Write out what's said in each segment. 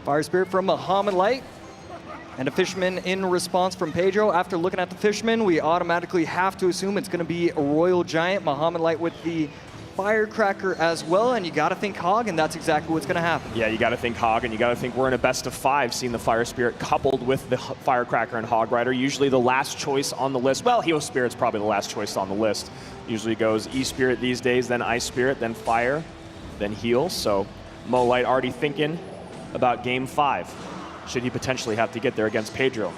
Fire Spirit from Mohamed Light. And a Fisherman in response from Pedro. After looking at the Fisherman, we automatically have to assume it's going to be a Royal Giant. Mohamed Light with the Firecracker as well, and you got to think Hog, and that's exactly what's going to happen. Yeah, you got to think Hog, and you got to think we're in a best of 5, seeing the Fire Spirit coupled with the Firecracker and Hog Rider. Usually the last choice on the list. Well, Heal Spirit's probably the last choice on the list. Usually goes E-Spirit these days, then Ice Spirit, then Fire, then Heal. So Mo Light already thinking about Game 5. Should he potentially have to get there against Pedro.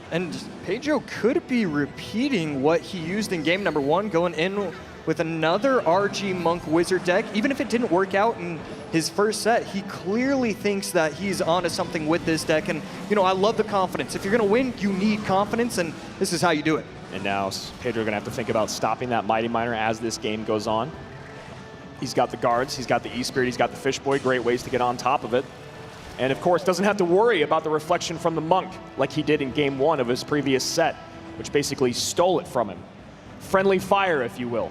And Pedro could be repeating what he used in game number 1, going in with another RG Monk Wizard deck. Even if it didn't work out in his first set, he clearly thinks that he's onto something with this deck. And, you know, I love the confidence. If you're going to win, you need confidence, and this is how you do it. And now Pedro going to have to think about stopping that Mighty Miner as this game goes on. He's got the guards, he's got the E-Spirit, he's got the Fish Boy. Great ways to get on top of it. And of course, doesn't have to worry about the reflection from the Monk like he did in game 1 of his previous set, which basically stole it from him. Friendly fire, if you will.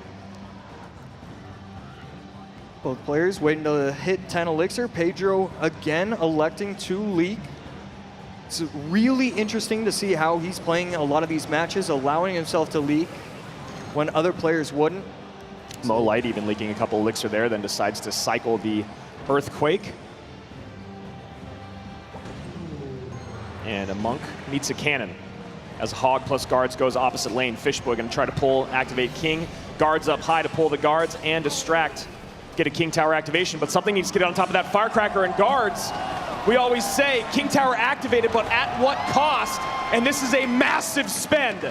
Both players waiting to hit 10 Elixir. Pedro again electing to leak. It's really interesting to see how he's playing a lot of these matches, allowing himself to leak when other players wouldn't. Mo Light even leaking a couple Elixir there, then decides to cycle the Earthquake. And a Monk meets a Cannon. As Hog plus Guards goes opposite lane, Fishboy going to try to activate King. Guards up high to pull the Guards and distract, get a King Tower activation, but something needs to get on top of that Firecracker and Guards. We always say King Tower activated, but at what cost? And this is a massive spend.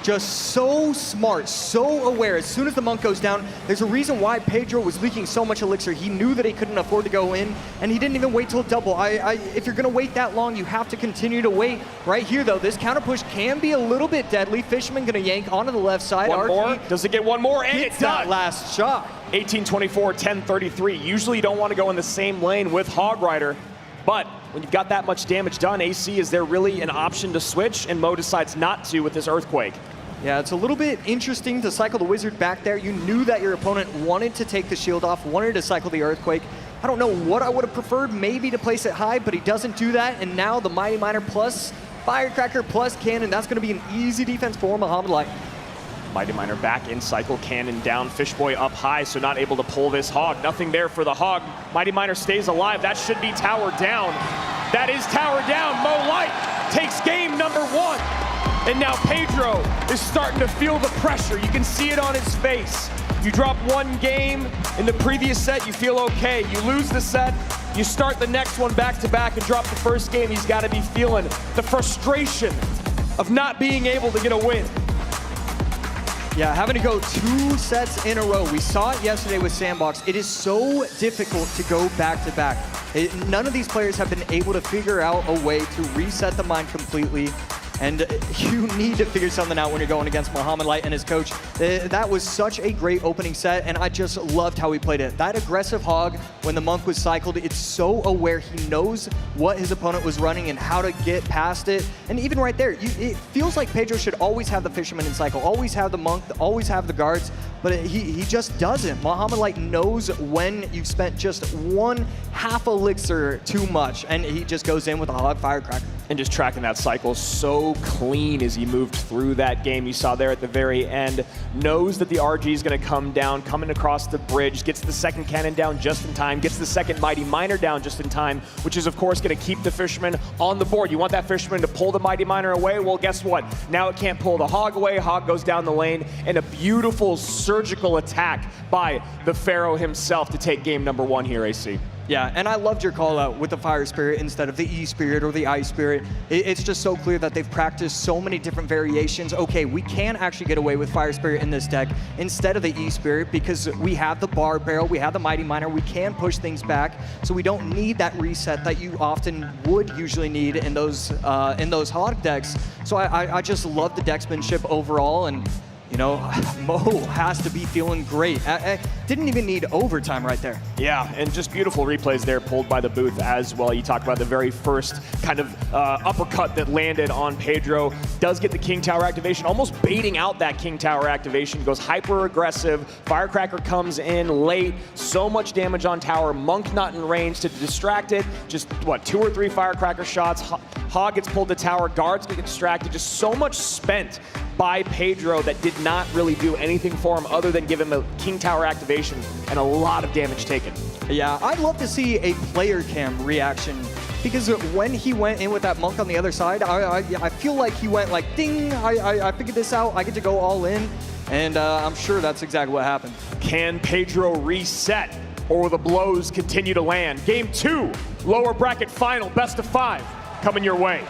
Just so smart, so aware. As soon as the Monk goes down, there's a reason why Pedro was leaking so much Elixir. He knew that he couldn't afford to go in, and he didn't even wait till double. If you're going to wait that long, you have to continue to wait. Right here, though, this counter push can be a little bit deadly. Fisherman going to yank onto the left side. One more. Does it get one more? And it's that done. Last shot. 18-24, 10-33. Usually you don't want to go in the same lane with Hog Rider, but when you've got that much damage done, AC, is there really an option to switch? And Mo decides not to with this Earthquake. Yeah, it's a little bit interesting to cycle the Wizard back there. You knew that your opponent wanted to take the shield off, wanted to cycle the Earthquake. I don't know what I would have preferred, maybe to place it high, but he doesn't do that. And now the Mighty Miner plus Firecracker plus Cannon, that's going to be an easy defense for Mohamed Light. Mighty Miner back in cycle, Cannon down, Fishboy up high, so not able to pull this Hog. Nothing there for the Hog. Mighty Miner stays alive. That should be tower down. That is tower down. Mo Light takes game number 1. And now Pedro is starting to feel the pressure. You can see it on his face. You drop one game in the previous set, you feel okay. You lose the set, you start the next one back to back and drop the first game. He's got to be feeling the frustration of not being able to get a win. Yeah, having to go 2 sets in a row. We saw it yesterday with Sandbox. It is so difficult to go back to back. None of these players have been able to figure out a way to reset the mind completely. And you need to figure something out when you're going against Mohamed Light and his coach. That was such a great opening set, and I just loved how he played it. That aggressive Hog, when the Monk was cycled, it's so aware. He knows what his opponent was running and how to get past it. And even right there, it feels like Pedro should always have the Fisherman in cycle, always have the Monk, always have the Guards, but he just doesn't. Mohamed Light knows when you've spent just 1/2 Elixir too much, and he just goes in with a Hog Firecracker. And just tracking that cycle so clean as he moved through that game. You saw there at the very end, knows that the RG is going to come down, coming across the bridge, gets the second cannon down just in time, gets the second Mighty Miner down just in time, which is of course going to keep the Fisherman on the board. You want that Fisherman to pull the Mighty Miner away? Well, guess what? Now it can't pull the Hog away. Hog goes down the lane, and a beautiful surgical attack by the Pharaoh himself to take game number 1 here, AC. Yeah, and I loved your call out with the Fire Spirit instead of the E-Spirit or the Ice Spirit. It's just so clear that they've practiced so many different variations. Okay, we can actually get away with Fire Spirit in this deck instead of the E-Spirit because we have the Bar Barrel, we have the Mighty Miner, we can push things back, so we don't need that reset that you often would usually need in those Hog decks. So I just love the decksmanship overall, and you know, Mo has to be feeling great. Didn't even need overtime right there. Yeah, and just beautiful replays there pulled by the booth as well. You talked about the very first kind of uppercut that landed on Pedro. Does get the King Tower activation, almost baiting out that King Tower activation. Goes hyper aggressive. Firecracker comes in late. So much damage on tower. Monk not in range to distract it. Just, what, 2 or 3 Firecracker shots. Hog gets pulled to tower. Guards get distracted. Just so much spent by Pedro that did not really do anything for him other than give him a King Tower activation and a lot of damage taken. Yeah, I'd love to see a player cam reaction, because when he went in with that Monk on the other side, I feel like he went like, ding, I figured this out, I get to go all in, and I'm sure that's exactly what happened. Can Pedro reset, or will the blows continue to land? Game 2, lower bracket final, best of 5, coming your way.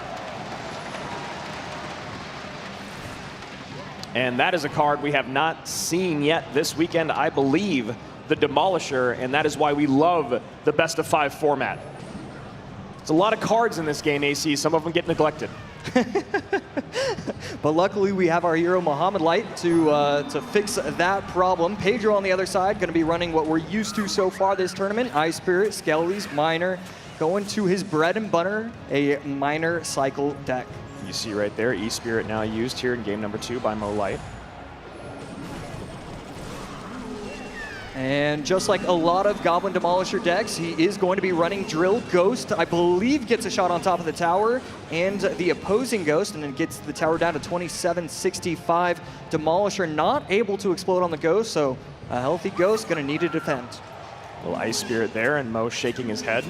And that is a card we have not seen yet this weekend, I believe, the Demolisher, and that is why we love the best of 5 format. There's a lot of cards in this game, AC. Some of them get neglected. But luckily we have our hero Mohamed Light to fix that problem. Pedro on the other side, going to be running what we're used to so far this tournament. Ice Spirit, Skellies, Miner, going to his bread and butter, a Miner cycle deck. You see right there, E-Spirit now used here in game number 2 by Mo Light. And just like a lot of Goblin Demolisher decks, he is going to be running Drill. Ghost, I believe, gets a shot on top of the tower, and the opposing Ghost, and it gets the tower down to 2765. Demolisher not able to explode on the Ghost, so a healthy Ghost going to need to defend. A little Ice Spirit there, and Mo shaking his head.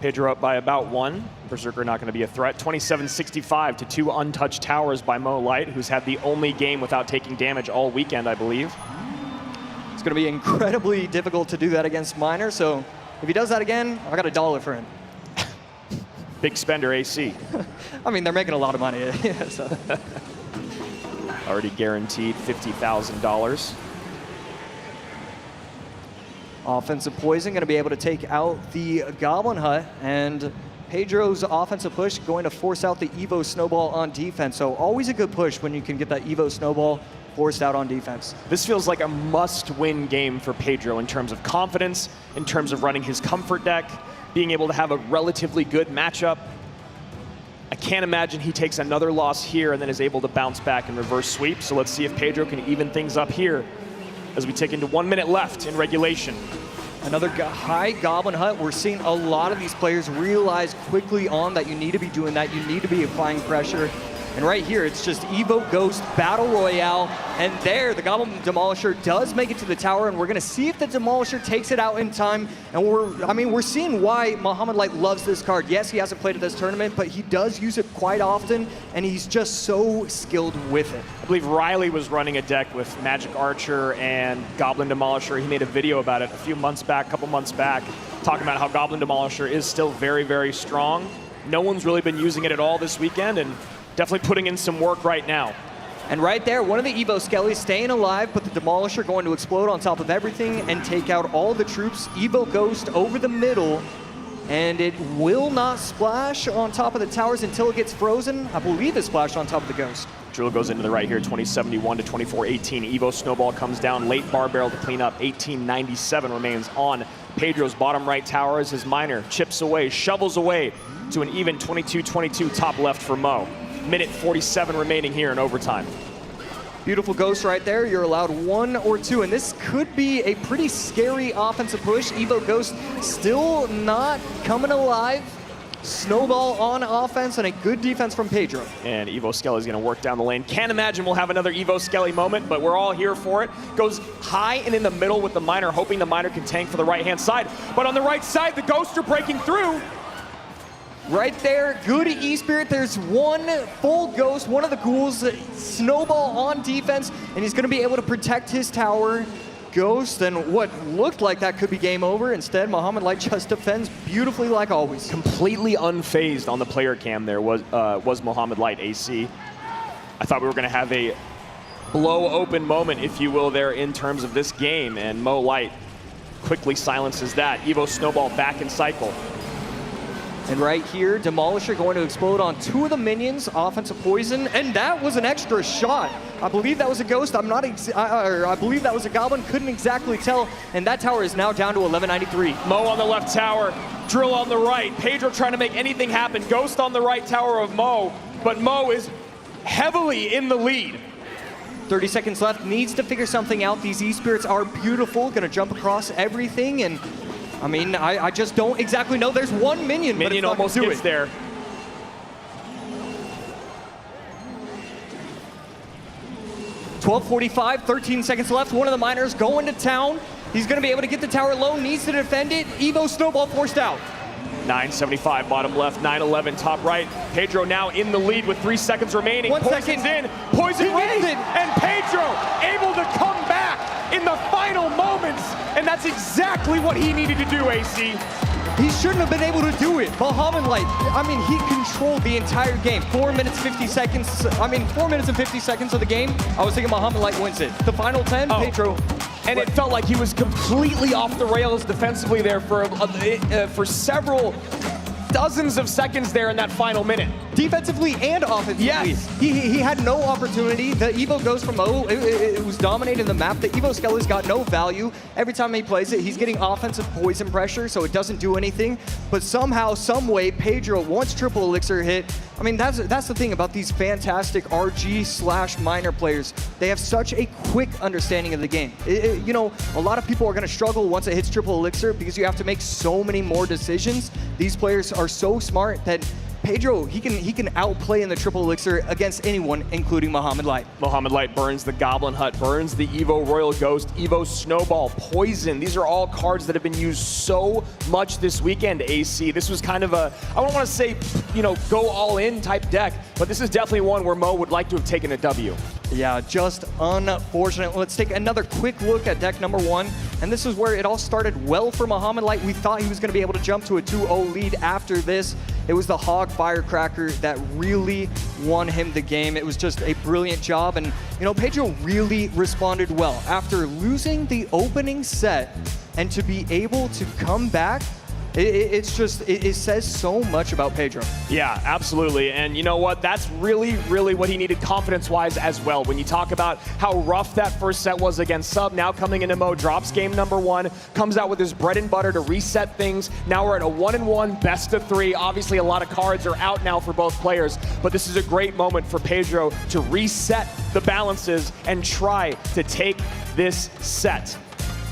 Pedro up by about 1. Berserker not going to be a threat. 2765 to 2 untouched towers by Mo Light, who's had the only game without taking damage all weekend, I believe. It's going to be incredibly difficult to do that against Miner, so if he does that again, I got $1 for him. Big spender AC. I mean, they're making a lot of money. So. Already guaranteed $50,000. Offensive Poison going to be able to take out the Goblin Hut, and Pedro's offensive push going to force out the Evo Snowball on defense. So always a good push when you can get that Evo Snowball forced out on defense. This feels like a must-win game for Pedro in terms of confidence, in terms of running his comfort deck, being able to have a relatively good matchup. I can't imagine he takes another loss here and then is able to bounce back and reverse sweep. So let's see if Pedro can even things up here as we take into 1 minute left in regulation. Another high Goblin Hut. We're seeing a lot of these players realize quickly on that you need to be doing that. You need to be applying pressure. And right here, it's just Evo Ghost Battle Royale. And there, the Goblin Demolisher does make it to the tower, and we're going to see if the Demolisher takes it out in time. And we're seeing why Mohamed Light loves this card. Yes, he hasn't played at this tournament, but he does use it quite often, and he's just so skilled with it. I believe Riley was running a deck with Magic Archer and Goblin Demolisher. He made a video about it a couple months back, talking about how Goblin Demolisher is still very, very strong. No one's really been using it at all this weekend, and definitely putting in some work right now. And right there, one of the Evo Skellies staying alive, but the Demolisher going to explode on top of everything and take out all the troops. Evo Ghost over the middle, and it will not splash on top of the towers until it gets frozen. I believe it splashed on top of the Ghost. Drill goes into the right here, 2071 to 2418. Evo Snowball comes down, late Bar Barrel to clean up. 1897 remains on Pedro's bottom right tower as his Miner chips away, shovels away to an even 22-22 top left for Mo. Minute 47 remaining here in overtime. Beautiful Ghost right there. You're allowed 1 or 2, and this could be a pretty scary offensive push. Evo Ghost still not coming alive. Snowball on offense and a good defense from Pedro. And Evo Skelly is going to work down the lane. Can't imagine we'll have another Evo Skelly moment, but we're all here for it. Goes high and in the middle with the Miner, hoping the Miner can tank for the right-hand side. But on the right side, the Ghosts are breaking through. Right there, good E-Spirit. There's one full Ghost, one of the ghouls. Snowball on defense, and he's going to be able to protect his tower. Ghost, and what looked like that could be game over. Instead, Mohamed Light just defends beautifully like always. Completely unfazed on the player cam there was Mohamed Light, AC. I thought we were going to have a blow open moment, if you will, there in terms of this game, and Mo Light quickly silences that. Evo Snowball back in cycle. And right here, Demolisher going to explode on 2 of the minions, offensive poison, and that was an extra shot. I believe that was a ghost. I believe that was a goblin. Couldn't exactly tell. And that tower is now down to 1193. Mo on the left tower, Drill on the right. Pedro trying to make anything happen. Ghost on the right tower of Mo, but Mo is heavily in the lead. 30 seconds left. Needs to figure something out. These E-Spirits are beautiful. Gonna jump across everything, and I mean, I just don't exactly know. There's one minion, but Minion almost gets there. 12:45, 13 seconds left. One of the miners going to town. He's going to be able to get the tower low, needs to defend it. Evo Snowball forced out. 975 bottom left, 911 top right. Pedro now in the lead with 3 seconds remaining. Poison's in, Poison wins it, and Pedro able to come back in the final moments, and that's exactly what he needed to do, AC. He shouldn't have been able to do it. Mohamed Light, I mean, he controlled the entire game. 4 minutes, 50 seconds. I mean, 4 minutes and 50 seconds of the game. I was thinking Mohamed Light wins it. The final 10, Pedro. And it felt like he was completely off the rails defensively there for several dozens of seconds there in that final minute. Defensively and offensively. Yes. He had no opportunity. The Evo goes from it was dominating the map. The Evo Skelly's got no value. Every time he plays it, he's getting offensive poison pressure, so it doesn't do anything. But somehow, some way, Pedro, once triple elixir hit, I mean, that's the thing about these fantastic RG/miner players. They have such a quick understanding of the game. You know, a lot of people are going to struggle once it hits triple elixir because you have to make so many more decisions. These players are so smart that Pedro, he can outplay in the triple elixir against anyone, including Mohamed Light. Mohamed Light burns the Goblin Hut, burns the Evo Royal Ghost, Evo Snowball, Poison. These are all cards that have been used so much this weekend, AC. This was kind of a, I don't want to say, you know, go all in type deck, but this is definitely one where Mo would like to have taken a W. Yeah, just unfortunate. Let's take another quick look at deck number 1. And this is where it all started well for Mohamed Light. We thought he was going to be able to jump to a 2-0 lead after this. It was the Hog Firecracker that really won him the game. It was just a brilliant job. And, you know, Pedro really responded well. After losing the opening set and to be able to come back, it says so much about Pedro. Yeah, absolutely. And you know what? That's really, really what he needed confidence-wise as well. When you talk about how rough that first set was against Sub, now coming into Mo, drops game number 1, comes out with his bread and butter to reset things. Now we're at a 1-1 best of 3. Obviously, a lot of cards are out now for both players, but this is a great moment for Pedro to reset the balances and try to take this set.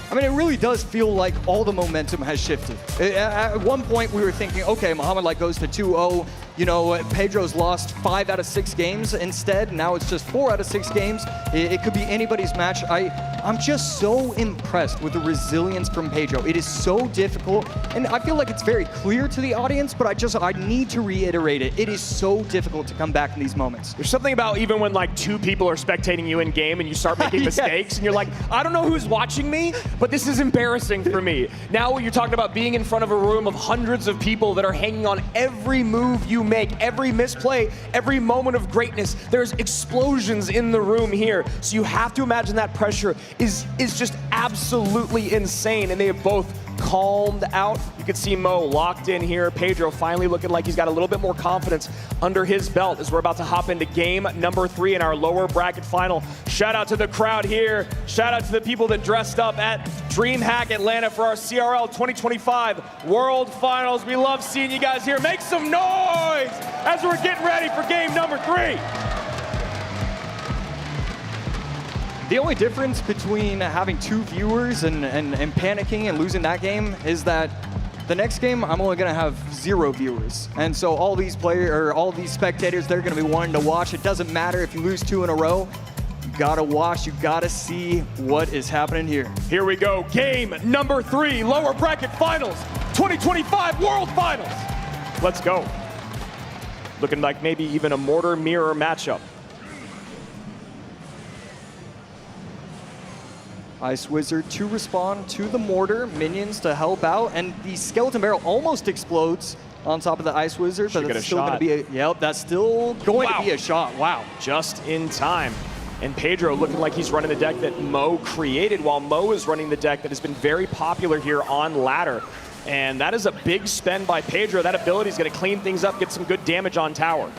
I mean, it really does feel like all the momentum has shifted. At one point, we were thinking, okay, Mohamed Light goes to 2-0. You know, Pedro's lost 5 out of 6 games instead. Now it's just 4 out of 6 games. It could be anybody's match. I'm just so impressed with the resilience from Pedro. It is so difficult, and I feel like it's very clear to the audience, but I need to reiterate it. It is so difficult to come back in these moments. There's something about even when like 2 people are spectating you in game and you start making mistakes and you're like, I don't know who's watching me, but this is embarrassing for me. Now you're talking about being in front of a room of hundreds of people that are hanging on every move you make, every misplay, every moment of greatness. There's explosions in the room here. So you have to imagine that pressure is just absolutely insane, and they have both calmed out. You can see Mo locked in here. Pedro finally looking like he's got a little bit more confidence under his belt as we're about to hop into game number 3 in our lower bracket final. Shout out to the crowd here. Shout out to the people that dressed up at DreamHack Atlanta for our CRL 2025 World Finals. We love seeing you guys here. Make some noise as we're getting ready for game number 3. The only difference between having 2 viewers and panicking and losing that game is that the next game I'm only going to have 0 viewers. And so all these spectators, they're going to be wanting to watch. It doesn't matter if you lose 2 in a row. You got to watch. You got to see what is happening here. Here we go. Game number 3, lower bracket finals, 2025 World Finals. Let's go. Looking like maybe even a mortar mirror matchup. Ice Wizard to respond to the mortar, minions to help out, and the skeleton barrel almost explodes on top of the Ice Wizard, but that's still going to be that's still going to be a shot. Wow. Just in time. And Pedro looking like he's running the deck that Mo created, while Mo is running the deck that has been very popular here on ladder. And that is a big spend by Pedro. That ability is going to clean things up, get some good damage on tower.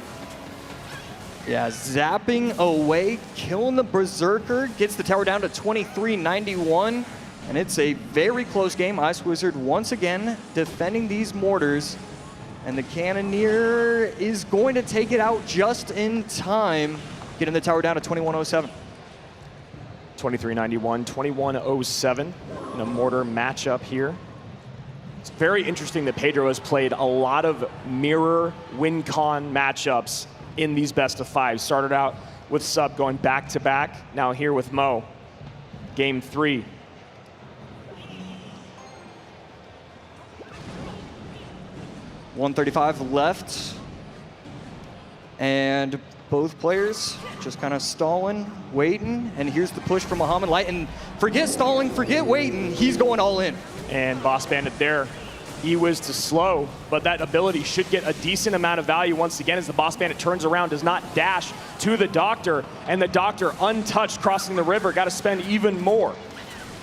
Yeah, zapping away, killing the Berserker, gets the tower down to 2391. And it's a very close game. Ice Wizard once again defending these mortars. And the Cannoneer is going to take it out just in time, getting the tower down to 2107. 2391, 2107 in a mortar matchup here. It's very interesting that Pedro has played a lot of mirror win-con matchups in these best of five. Started out with Sub going back to back, now here with Mo. Game 3. .135 left. And both players just kind of stalling, waiting. And here's the push from Mohamed Light. And forget stalling, forget waiting. He's going all in. And Boss Bandit there. He was to slow, but that ability should get a decent amount of value once again as the Boss Bandit turns around, does not dash to the Doctor, and the Doctor untouched crossing the river, got to spend even more.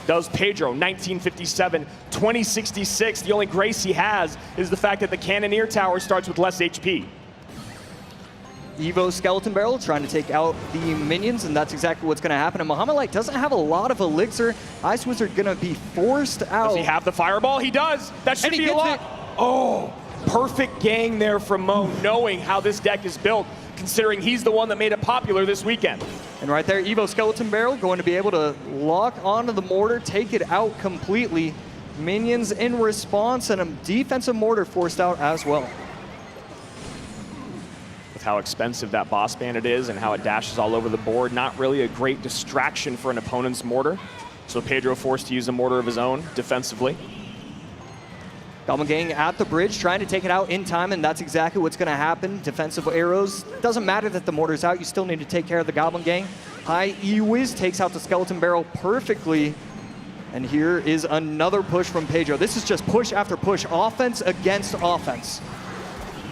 Does Pedro, 1957, 2066. The only grace he has is the fact that the Cannoneer Tower starts with less HP. Evo Skeleton Barrel trying to take out the minions, and that's exactly what's going to happen. And Mohamed Light doesn't have a lot of elixir. Ice Wizard going to be forced out. Does he have the fireball? He does. That should be a lot. Oh, perfect gang there from Mo, knowing how this deck is built, considering he's the one that made it popular this weekend. And right there, Evo Skeleton Barrel going to be able to lock onto the mortar, take it out completely. Minions in response, and a defensive mortar forced out as well. How expensive that Boss Bandit is and how it dashes all over the board. Not really a great distraction for an opponent's mortar. So Pedro forced to use a mortar of his own defensively. Goblin Gang at the bridge, trying to take it out in time, and that's exactly what's going to happen. Defensive arrows. Doesn't matter that the mortar's out, you still need to take care of the Goblin Gang. High E-Wiz takes out the Skeleton Barrel perfectly. And here is another push from Pedro. This is just push after push, offense against offense.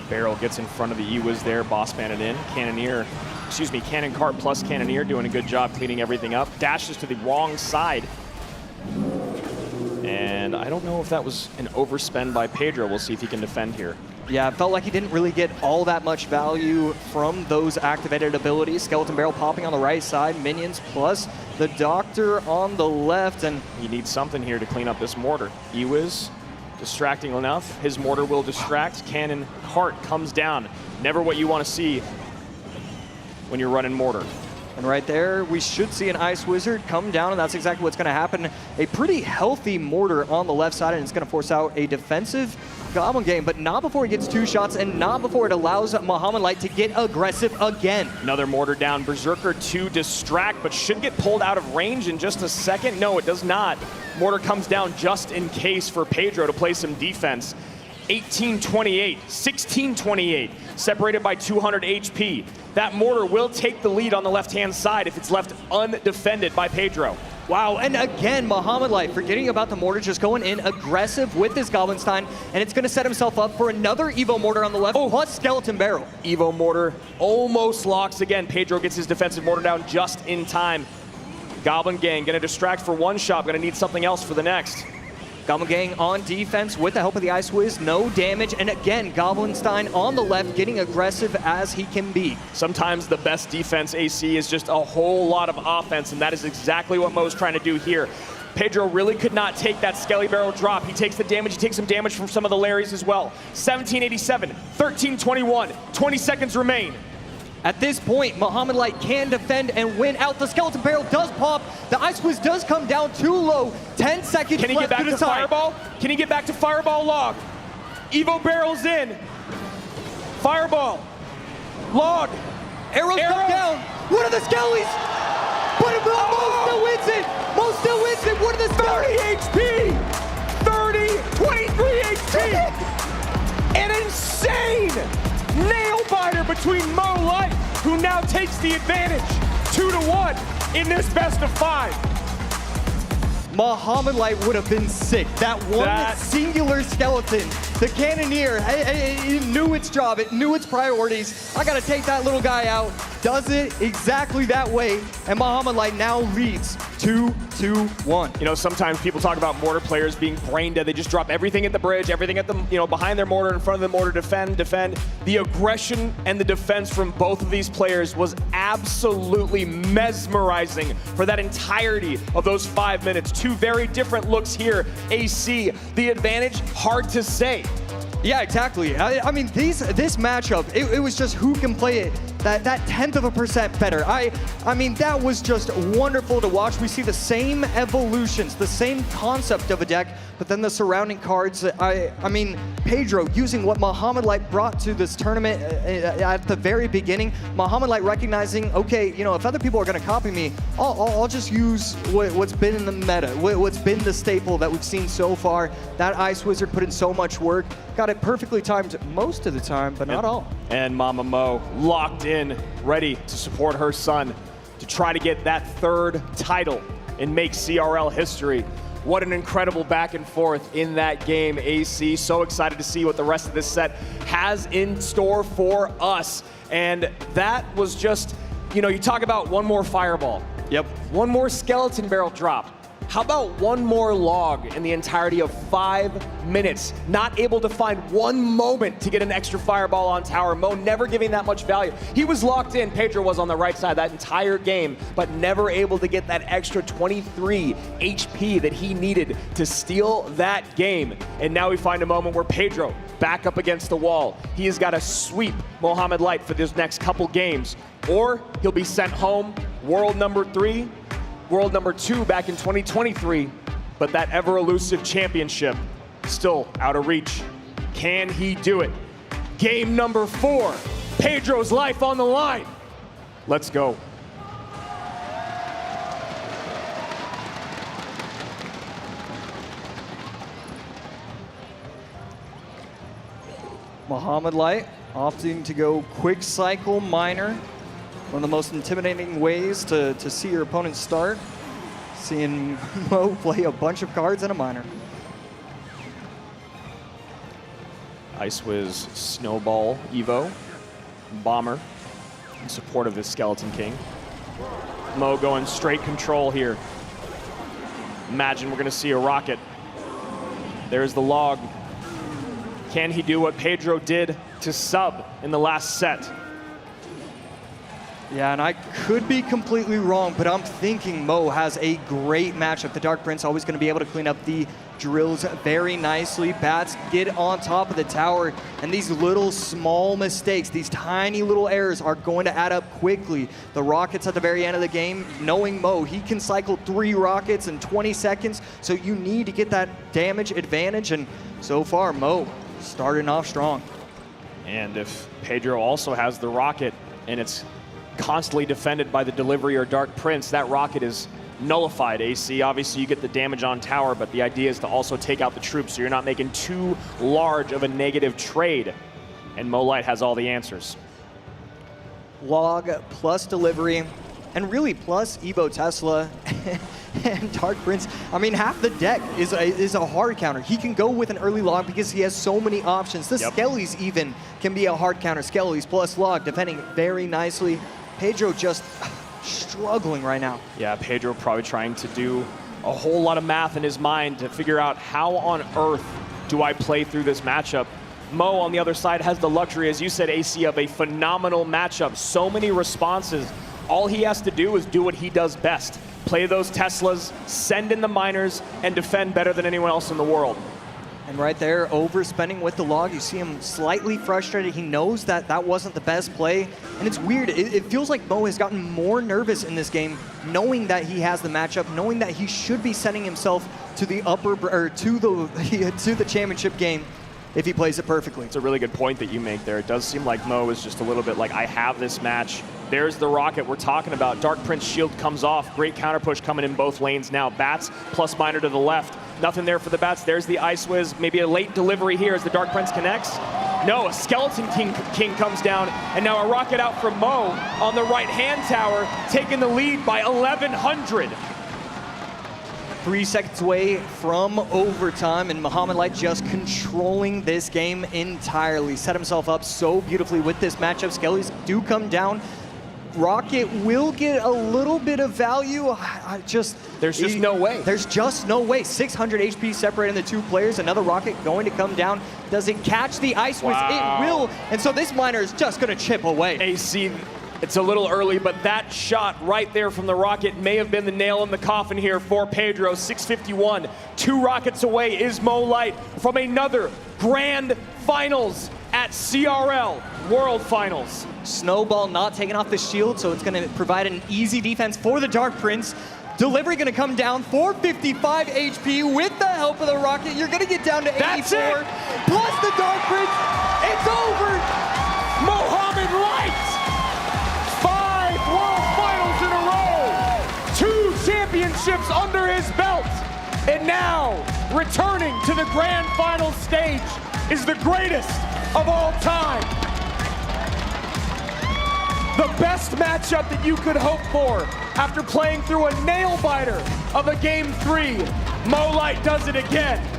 Barrel gets in front of the E-Wiz there, Boss Bandit in. Cannon Cart plus Cannoneer doing a good job cleaning everything up. Dashes to the wrong side. And I don't know if that was an overspend by Pedro. We'll see if he can defend here. Yeah, it felt like he didn't really get all that much value from those activated abilities. Skeleton Barrel popping on the right side, minions plus the Doctor on the left. And he needs something here to clean up this mortar. E-Wiz distracting enough. His mortar will distract. Cannon Cart comes down. Never what you want to see when you're running mortar. And right there, we should see an Ice Wizard come down, and that's exactly what's going to happen. A pretty healthy mortar on the left side, and it's going to force out a defensive Goblin Gang, but not before he gets two shots, and not before it allows Mohamed Light to get aggressive again. Another mortar down. Berserker to distract, but should get pulled out of range in just a second. No, it does not. Mortar comes down just in case for Pedro to play some defense. 1828, 1628, separated by 200 HP. That mortar will take the lead on the left-hand side if it's left undefended by Pedro. Wow, and again, Mohamed Light forgetting about the mortar, just going in aggressive with this Goblinstein, and it's going to set himself up for another Evo mortar on the left, plus Skeleton Barrel. Evo mortar almost locks again. Pedro gets his defensive mortar down just in time. Goblin Gang going to distract for one shot, going to need something else for the next. Goblin Gang on defense with the help of the Ice Wiz, no damage, and again, Goblinstein on the left, getting aggressive as he can be. Sometimes the best defense AC is just a whole lot of offense, and that is exactly what Mo's trying to do here. Pedro really could not take that Skelly Barrel drop. He takes the damage, he takes some damage from some of the Larrys as well. 1787, 1321, 20 seconds remain. At this point, Mohamed Light can defend and win out. The Skeleton Barrel does pop. The Ice Wiz does come down too low. 10 seconds Can he get back to Fireball? Can he get back to Fireball log? Evo Barrel's in. Fireball. Log. Arrows come down. What are the Skellies? But Mo still wins it. Mo still wins it. What are the 30 HP. 23 HP. An insane nail biter between Mo Light, who now takes the advantage 2-1 in this best of 5. Mohamed Light would have been sick. That one singular skeleton, the Cannoneer, it knew its job, it knew its priorities. I gotta take that little guy out. does it exactly that way, and Mohamed Light now leads 2-1. You know, sometimes people talk about mortar players being brain dead. They just drop everything at the bridge, everything at the, behind their mortar, in front of the mortar, defend. The aggression and the defense from both of these players was absolutely mesmerizing for that entirety of those 5 minutes. Two very different looks here. AC, the advantage, hard to say. Yeah, exactly. I mean, this matchup, it was just who can play it that 1/10% better. I mean, that was just wonderful to watch. We see the same evolutions, the same concept of a deck, but then the surrounding cards. I mean, Pedro using what Mohamed Light brought to this tournament at the very beginning. Mohamed Light recognizing, okay, if other people are going to copy me, I'll just use what's been in the meta, what's been the staple that we've seen so far. That Ice Wizard put in so much work, got it perfectly timed most of the time, but not all. And Mama Mo locked in, ready to support her son to try to get that third title and make CRL history. What an incredible back and forth in that game, AC. So excited to see what the rest of this set has in store for us. And that was just, you talk about one more fireball. Yep. One more skeleton barrel drop. How about one more log in the entirety of 5 minutes? Not able to find one moment to get an extra fireball on tower. Mo never giving that much value. He was locked in. Pedro was on the right side that entire game, but never able to get that extra 23 HP that he needed to steal that game. And now we find a moment where Pedro back up against the wall. He has got to sweep Mohamed Light for this next couple games, or he'll be sent home, world number 3. World number 2 back in 2023, but that ever elusive championship still out of reach. Can he do it? Game number 4, Pedro's life on the line. Let's go. Mohamed Light opting to go quick cycle miner. One of the most intimidating ways to see your opponent start. Seeing Mo play a bunch of cards in a miner. Ice Wiz, Snowball, Evo, Bomber in support of this Skeleton King. Mo going straight control here. Imagine we're going to see a rocket. There's the log. Can he do what Pedro did to sub in the last set? Yeah, and I could be completely wrong, but I'm thinking Mo has a great matchup. The Dark Prince always going to be able to clean up the drills very nicely. Bats get on top of the tower, and these little small mistakes, these tiny little errors are going to add up quickly. The rockets at the very end of the game, knowing Mo, he can cycle 3 rockets in 20 seconds, so you need to get that damage advantage, and so far, Mo starting off strong. And if Pedro also has the rocket, and it's constantly defended by the delivery or Dark Prince, that rocket is nullified, AC. Obviously, you get the damage on tower, but the idea is to also take out the troops so you're not making too large of a negative trade. And Mo Light has all the answers. Log plus delivery, and really plus Evo Tesla and Dark Prince. I mean, half the deck is a hard counter. He can go with an early log because he has so many options. The Skellies even can be a hard counter. Skellies plus log, defending very nicely. Pedro just struggling right now. Yeah, Pedro probably trying to do a whole lot of math in his mind to figure out how on earth do I play through this matchup. Mo on the other side has the luxury, as you said, AC, of a phenomenal matchup. So many responses. All he has to do is do what he does best. Play those Teslas, send in the miners, and defend better than anyone else in the world. And right there, overspending with the log. You see him slightly frustrated. He knows that that wasn't the best play. And it's weird. It feels like Mo has gotten more nervous in this game, knowing that he has the matchup, knowing that he should be setting himself to the to the championship game if he plays it perfectly. It's a really good point that you make there. It does seem like Mo is just a little bit like, I have this match. There's the rocket we're talking about. Dark Prince shield comes off. Great counter push coming in both lanes now. Bats plus miner to the left. Nothing there for the Bats. There's the Ice Wiz. Maybe a late delivery here as the Dark Prince connects. No, a Skeleton King comes down, and now a rocket out from Mo on the right-hand tower, taking the lead by 1,100. 3 seconds away from overtime, and Mohamed Light just controlling this game entirely. Set himself up so beautifully with this matchup. Skellies do come down. Rocket will get a little bit of value. There's just no way. There's just no way. 600 HP separating the two players. Another Rocket going to come down. Does it catch the Ice Wiz? Wow. It will. And so this miner is just going to chip away. AC, it's a little early, but that shot right there from the Rocket may have been the nail in the coffin here for Pedro. 651, 2 rockets away is MOHAMED from another grand finals at CRL World Finals. Snowball not taking off the shield, so it's going to provide an easy defense for the Dark Prince. Delivery going to come down, 455 HP with the help of the Rocket. You're going to get down to 84. That's it. Plus the Dark Prince. It's over. MOHAMED Light! 5 World Finals in a row! 2 championships under his belt! And now, returning to the grand final stage is the greatest of all time. The best matchup that you could hope for after playing through a nail-biter of a Game 3. MOHAMED does it again.